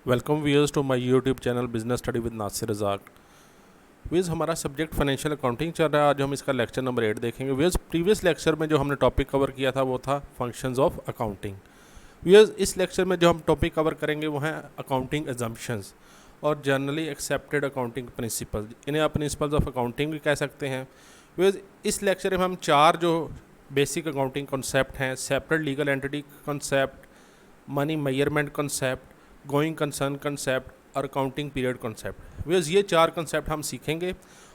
Welcome viewers to my YouTube channel business study with Nasir Razaq. Viewers हमारा subject financial accounting चल रहा है। आज हम इसका लेक्चर नंबर 8 देखेंगे। व्यूअर्स प्रीवियस लेक्चर में जो हमने टॉपिक कवर किया था वो था फंक्शंस ऑफ अकाउंटिंग। व्यूअर्स इस लेक्चर में जो हम टॉपिक कवर करेंगे वो हैं अकाउंटिंग एजम्पशंस और जनरली एक्सेप्टेड अकाउंटिंग प्रिंसिपल। इन्हें आप प्रिंसिपल्स ऑफ अकाउंटिंग भी कह सकते हैं। व्यूअर्स इस लेक्चर में हम 4 जो बेसिक अकाउंटिंग कॉन्सेप्ट हैं, separate legal entity concept, money measurement concept, going concern concept और अकाउंटिंग पीरियड कंसेप्ट। व्यूअर्स ये 4 कंसेप्ट हम सीखेंगे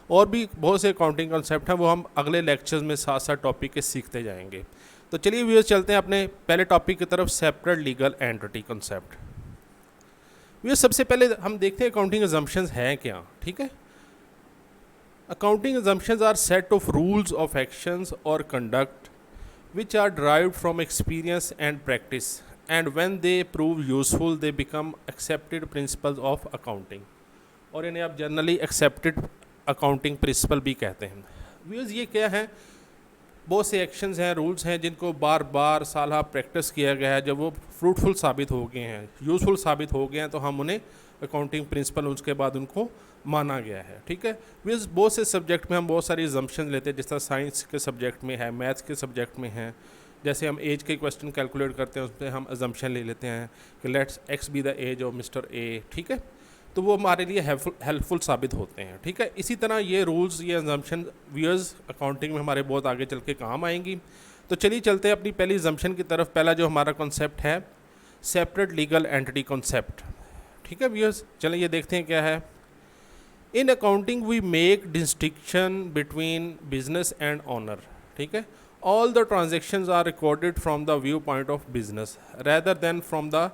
और भी बहुत से अकाउंटिंग कंसेप्ट हैं वो हम अगले लेक्चर्स में साथ साथ टॉपिक के सीखते जाएंगे। तो चलिए व्यूअर्स चलते हैं अपने पहले टॉपिक की तरफ, separate legal entity concept. Viewers सबसे पहले हम देखते हैं अकाउंटिंग अजम्पशंस हैं क्या। ठीक है, accounting assumptions are set of rules of actions और conduct which are derived from experience and practice, and when they prove useful they become accepted principles of accounting। और इन्हें आप जनरली एक्सेप्टेड अकाउंटिंग प्रिंसिपल भी कहते हैं। Viewers ये क्या है, बहुत से एक्शंस हैं, रूल्स हैं जिनको बार बार साल प्रैक्टिस किया गया है। जब वो फ्रूटफुल साबित हो गए हैं, यूज़फुल साबित हो गए हैं, तो हम उन्हें अकाउंटिंग प्रिंसिपल उसके बाद उनको माना गया है। ठीक है, व्यूअर्स बहुत से सब्जेक्ट में हम बहुत सारी एजम्पशंस लेते हैं, जिस तरह साइंस के सब्जेक्ट में है, मैथ्स के सब्जेक्ट में है। जैसे हम एज के क्वेश्चन कैलकुलेट करते हैं उसमें हम एजम्पशन ले लेते हैं कि let's X be the age of mister A. ठीक है, तो वो हमारे लिए हेल्पफुल साबित होते हैं। ठीक है, इसी तरह ये रूल्स, ये एजम्पशन व्यूअर्स अकाउंटिंग में हमारे बहुत आगे चल के काम आएंगी। तो चलिए चलते हैं अपनी पहली एजम्पशन की तरफ। पहला जो हमारा कॉन्सेप्ट है सेपरेट लीगल एंटिटी कॉन्सेप्ट। ठीक है व्यूअर्स, चलिए ये देखते हैं क्या है। In accounting we make distinction between business and owner. ठीक है, all the transactions are recorded from the view point of business rather than from the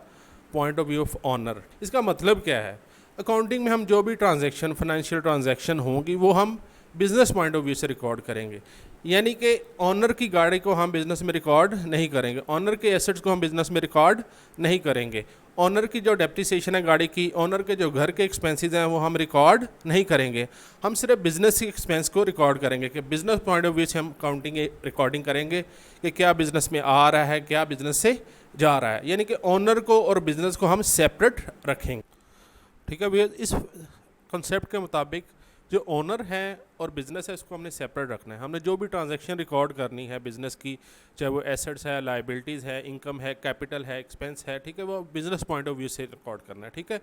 point of view of owner. इसका मतलब क्या है, अकाउंटिंग में हम जो भी ट्रांजैक्शन, फाइनेंशियल ट्रांजैक्शन होंगी वो हम बिजनेस पॉइंट ऑफ व्यू से रिकॉर्ड करेंगे। यानी कि ऑनर की गाड़ी को हम बिज़नेस में रिकॉर्ड नहीं करेंगे, ऑनर के एसेट्स को हम बिज़नेस में रिकॉर्ड नहीं करेंगे, ऑनर की जो डेप्रिसिएशन है गाड़ी की, ऑनर के जो घर के एक्सपेंसेस हैं वो हम रिकॉर्ड नहीं करेंगे। हम सिर्फ बिज़नेस के एक्सपेंस को रिकॉर्ड करेंगे कि बिज़नेस पॉइंट ऑफ व्यू से हम अकाउंटिंग रिकॉर्डिंग करेंगे कि क्या बिज़नेस में आ रहा है, क्या बिज़नेस से जा रहा है। यानी कि ऑनर को और बिज़नेस को हम सेपरेट रखेंगे। ठीक है भैया, इस कॉन्सेप्ट के मुताबिक जो ओनर है और बिज़नेस है इसको हमने सेपरेट रखना है। हमने जो भी ट्रांजैक्शन रिकॉर्ड करनी है बिज़नेस की, चाहे वो एसेट्स है, लायबिलिटीज़ है, इनकम है, कैपिटल है, एक्सपेंस है, ठीक है, वो बिज़नेस पॉइंट ऑफ व्यू से रिकॉर्ड करना है। ठीक है,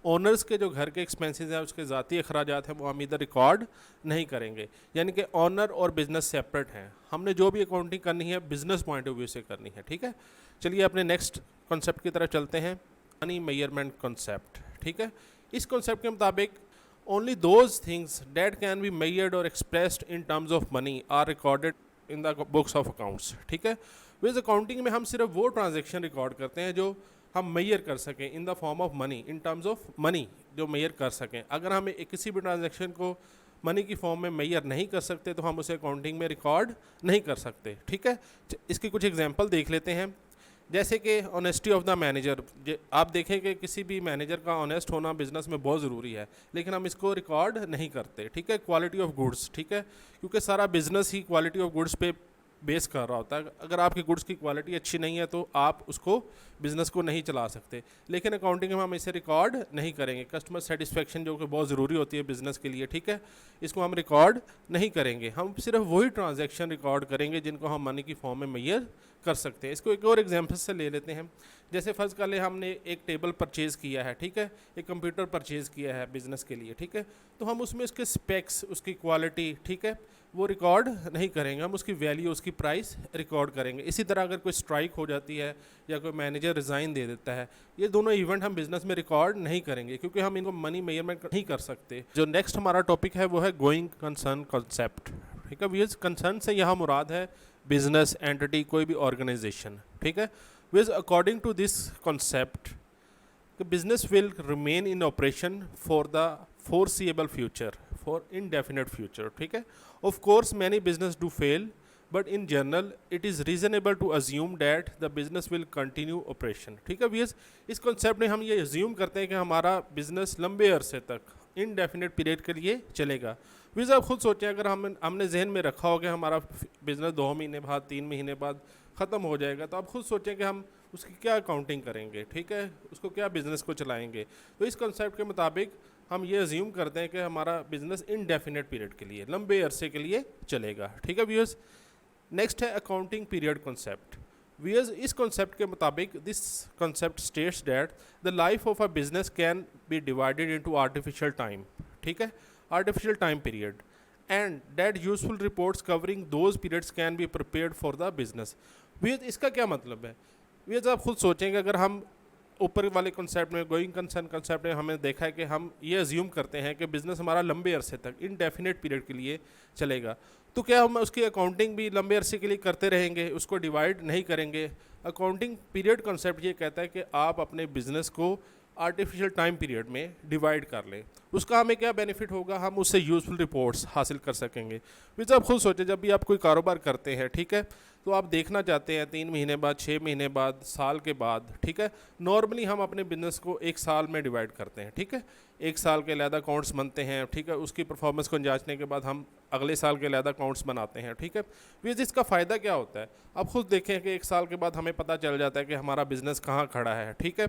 ओनर्स के जो घर के एक्सपेंसेस हैं, उसके ज़ाती अखराजात हैं, वो हम इधर रिकॉर्ड नहीं करेंगे। यानी कि ओनर और बिज़नेस सेपरेट हैं। हमने जो भी अकाउंटिंग करनी है बिज़नेस पॉइंट ऑफ व्यू से करनी है। ठीक है, चलिए अपने नेक्स्ट कॉन्सेप्ट की तरफ चलते हैं, मनी मेजरमेंट कॉन्सेप्ट। ठीक है, इस कॉन्सेप्ट के मुताबिक only those things that can be measured or expressed in terms of money are recorded in the books of accounts। ठीक है, विद अकाउंटिंग में हम सिर्फ वो ट्रांजैक्शन रिकॉर्ड करते हैं जो हम मेजर कर सकें in the form of money, in terms of money जो मेजर कर सकें। अगर हम किसी भी ट्रांजैक्शन को मनी की फॉर्म में मेजर नहीं कर सकते तो हम उसे अकाउंटिंग में रिकॉर्ड नहीं कर सकते। ठीक है, इसकी कुछ एग्जांपल देख लेते हैं। जैसे कि ऑनेस्टी ऑफ द मैनेजर, आप देखें कि किसी भी मैनेजर का ऑनेस्ट होना बिजनेस में बहुत ज़रूरी है, लेकिन हम इसको रिकॉर्ड नहीं करते। ठीक है, क्वालिटी ऑफ गुड्स, ठीक है, क्योंकि सारा business he quality of goods पे बेस कर रहा होता है। अगर आपकी गुड्स की क्वालिटी अच्छी नहीं है तो आप उसको बिज़नेस को नहीं चला सकते। लेकिन अकाउंटिंग में हम इसे रिकॉर्ड नहीं करेंगे। कस्टमर सेटिस्फेक्शन जो कि बहुत ज़रूरी होती है बिज़नेस के लिए, ठीक है, इसको हम रिकॉर्ड नहीं करेंगे। हम सिर्फ वही ट्रांजैक्शन रिकॉर्ड करेंगे जिनको हम मनी की फॉर्म में मेजर कर सकते हैं। इसको एक और एग्जांपल से ले लेते हैं। जैसे फर्स्ट कर ले, हमने एक टेबल परचेज़ किया है, ठीक है, एक कंप्यूटर परचेज़ किया है बिज़नेस के लिए, ठीक है, तो हम उसमें उसके स्पेक्स, उसकी क्वालिटी, ठीक है, वो रिकॉर्ड नहीं करेंगे। हम उसकी वैल्यू, उसकी प्राइस रिकॉर्ड करेंगे। इसी तरह अगर कोई स्ट्राइक हो जाती है या कोई मैनेजर रिज़ाइन दे देता है, ये दोनों इवेंट हम बिज़नेस में रिकॉर्ड नहीं करेंगे क्योंकि हम इनको मनी मेजरमेंट नहीं कर सकते। जो नेक्स्ट हमारा टॉपिक है वो है गोइंग कंसर्न कॉन्सेप्ट। ठीक है, व्यूअर्स कंसर्न से यहाँ मुराद है बिजनेस एंटिटी, कोई भी ऑर्गेनाइजेशन। ठीक है, viewers according to this concept business will remain in operation for the foreseeable future, for indefinite future। ठीक है, of course many business do fail, but in general it is reasonable to assume that the business will continue operation। ठीक है भैया, इस concept में हम ये assume करते हैं कि हमारा बिजनेस लंबे अरसे तक indefinite पीरियड के लिए चलेगा। भैया आप खुद सोचें, अगर हमने जहन में रखा हो कि हमारा बिजनेस 2 महीने बाद, 3 महीने बाद ख़त्म हो जाएगा, तो आप खुद सोचें कि हम उसकी क्या अकाउंटिंग करेंगे, ठीक है, उसको क्या बिजनेस को चलाएंगे। तो इस कॉन्सेप्ट के मुताबिक हम ये अज्यूम करते हैं कि हमारा बिजनेस इनडेफिनेट पीरियड के लिए, लंबे अरसे के लिए चलेगा, ठीक है व्यूअर्स। नेक्स्ट है अकाउंटिंग पीरियड कॉन्सेप्ट। व्यूअर्स, इस कॉन्सेप्ट के मुताबिक this concept states that the life of a business can be divided into artificial time, ठीक है, artificial time period, and that useful reports covering those periods can be prepared for the business. Viewers, इसका क्या मतलब है? Viewers, आप खुद सोचेंगे, अगर हम ऊपर वाले कॉन्सेप्ट में, गोइंग कंसर्न कॉन्सेप्ट में हमें देखा है कि हम ये अज्यूम करते हैं कि बिज़नेस हमारा लंबे अरसे तक इनडेफिनेट पीरियड के लिए चलेगा, तो क्या हम उसकी अकाउंटिंग भी लंबे अरसे के लिए करते रहेंगे, उसको डिवाइड नहीं करेंगे? अकाउंटिंग पीरियड कॉन्सेप्ट ये कहता है कि आप अपने बिजनेस को आर्टिफिशियल टाइम पीरियड में डिवाइड कर लें। उसका हमें क्या बेनिफिट होगा? हम उससे यूजफुल रिपोर्ट्स हासिल कर सकेंगे। फिर आप खुद सोचें, जब भी आप कोई कारोबार करते हैं, ठीक है, तो आप देखना चाहते हैं 3 महीने बाद, 6 महीने बाद, साल के बाद, ठीक है। नॉर्मली हम अपने बिजनेस को 1 साल में डिवाइड करते हैं, ठीक है, 1 साल के अलग अकाउंट्स बनते हैं, ठीक है, उसकी परफॉर्मेंस को जांचने के बाद हम अगले साल के अलग अकाउंट्स बनाते हैं, ठीक है। फिर इसका फ़ायदा क्या होता है? आप खुद देखें कि 1 साल के बाद हमें पता चल जाता है कि हमारा बिज़नेस कहाँ खड़ा है, ठीक है,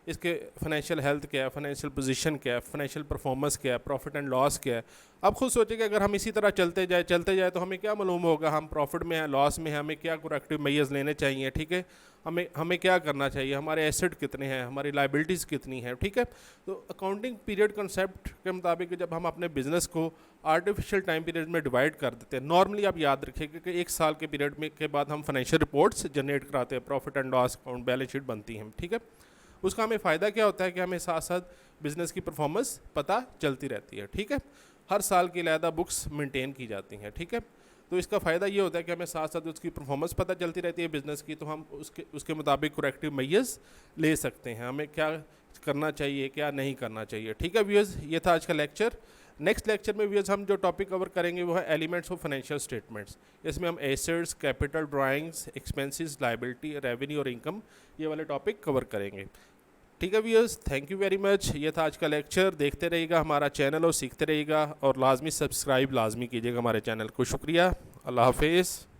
इसके फाइनेंशियल हेल्थ क्या है, फाइनेंशियल पोजीशन क्या है, फाइनेंशियल परफॉर्मेंस क्या है, प्रॉफिट एंड लॉस क्या है। आप खुद सोचिए कि अगर हम इसी तरह चलते जाए तो हमें क्या मालूम होगा, हम प्रॉफिट में हैं, लॉस में हैं, हमें क्या करेक्टिव मेजर्स लेने चाहिए, ठीक है, हमें क्या करना चाहिए, हमारे एसेट कितने हैं, हमारी लाइबिलिटीज़ कितनी हैं, ठीक है। तो अकाउंटिंग पीरियड कंसेप्ट के मुताबिक जब हम अपने बिजनेस को आर्टिफिशियल टाइम पीरियड में डिवाइड कर देते हैं, नॉर्मली आप याद रखिएगा कि 1 साल के पीरियड में के बाद हम फाइनेंशियल रिपोर्ट्स जनरेट कराते हैं, profit and loss account, balance sheet बनती हैं, ठीक है। उसका हमें फ़ायदा क्या होता है कि हमें साथ साथ बिज़नेस की परफॉर्मेंस पता चलती रहती है, ठीक है, हर साल की अलहदा बुक्स मेंटेन की जाती हैं, ठीक है। तो इसका फ़ायदा ये होता है कि हमें साथ साथ उसकी परफॉर्मेंस पता चलती रहती है बिज़नेस की, तो हम उसके मुताबिक करेक्टिव मेजर्स ले सकते हैं, हमें क्या करना चाहिए, क्या नहीं करना चाहिए, ठीक है व्यूअर्स। ये था आज का लेक्चर। नेक्स्ट लेक्चर में व्यूअर्स हम जो टॉपिक कवर करेंगे वो है एलिमेंट्स ऑफ फाइनेंशियल स्टेटमेंट्स। इसमें हम assets, capital, drawings, expenses, liability, revenue और इनकम, ये वाले टॉपिक कवर करेंगे, ठीक है viewers. Thank you very much. ये था आज का लेक्चर। देखते रहिएगा हमारा चैनल और सीखते रहिएगा, और लाजमी सब्सक्राइब लाजमी कीजिएगा हमारे चैनल को। शुक्रिया। अल्लाह हाफिज़।